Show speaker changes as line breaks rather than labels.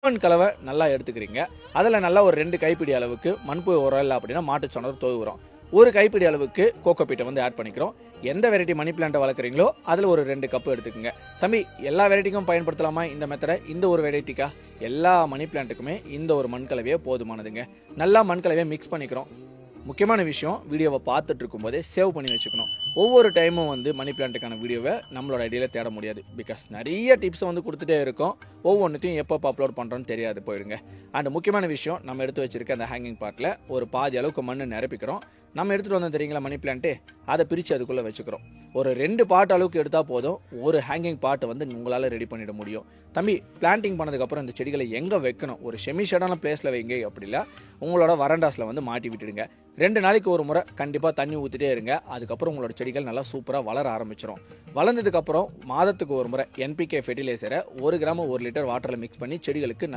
செம்மண் கலவை நல்லா எடுத்துக்கிறீங்க. அதில் நல்லா ஒரு 2 கைப்பிடி அளவுக்கு மண்புழு உரம் இல்லை அப்படின்னா மாட்டுச்சாணம் தொழு உரம், ஒரு கைப்பிடி அளவுக்கு கோகோபீட்டை வந்து ஆட் பண்ணிக்கிறோம். எந்த வெரைட்டி மணி பிளான்ட்டை வளர்க்குறீங்களோ அதில் ஒரு 2 கப்பு எடுத்துக்கோங்க. தம்பி, எல்லா வெரைட்டிக்கும் பயன்படுத்தலாமா இந்த மெத்தடை? இந்த ஒரு வெரைட்டிக்கா? எல்லா மணி பிளான்ட்டுக்குமே இந்த ஒரு மண் கலவையே போதுமானதுங்க. நல்லா மண் கலவையை மிக்ஸ் பண்ணிக்கிறோம். முக்கியமான விஷயம், வீடியோவை பார்த்துட்டு இருக்கும்போதே சேவ் பண்ணி வச்சுக்கணும். ஒவ்வொரு டைமும் வந்து மணி பிளான்ட்டுக்கான வீடியோவை நம்மளோட ஐடியில் தேட முடியாது. பிகாஸ் நிறைய டிப்ஸை வந்து கொடுத்துட்டே இருக்கோம். ஒவ்வொன்றுத்தையும் எப்போ அப்லோட் பண்ணுறோன்னு தெரியாது போயிடுங்க. அண்ட் முக்கியமான விஷயம், நம்ம எடுத்து வச்சிருக்க அந்த ஹேங்கிங் பாட்டில் ஒரு பாதி அளவுக்கு மண் நிரப்பிக்கிறோம். நம்ம எடுத்துகிட்டு வந்தோம் தெரியுங்களா மணி பிளான்ட்டு, அதை பிரித்து அதுக்குள்ளே வச்சுக்கிறோம். ஒரு 2 பாட் அளவுக்கு எடுத்தால் போதும், ஒரு ஹேங்கிங் பாட்டை வந்து உங்களால் ரெடி பண்ணிட முடியும். தம்பி, பிளான்டிங் பண்ணதுக்கப்புறம் இந்த செடிகளை எங்கே வைக்கணும்? ஒரு செமி ஷேடான பிளேஸில் வைங்க. அப்படில உங்களோட வரண்டாஸில் வந்து மாட்டி விட்டுடுங்க. 2 நாளைக்கு ஒரு முறை கண்டிப்பாக தண்ணி ஊற்றிட்டே இருங்க. அதுக்கப்புறம் உங்களோட செடிகள் நல்லா சூப்பராக வளர ஆரம்பிச்சிடும். வளர்ந்ததுக்கப்புறம் மாதத்துக்கு ஒரு முறை NPK ஃபெர்டிலைசரை 1 கிராம் 1 லிட்டர் வாட்டரில் மிக்ஸ் பண்ணி செடிகளுக்கு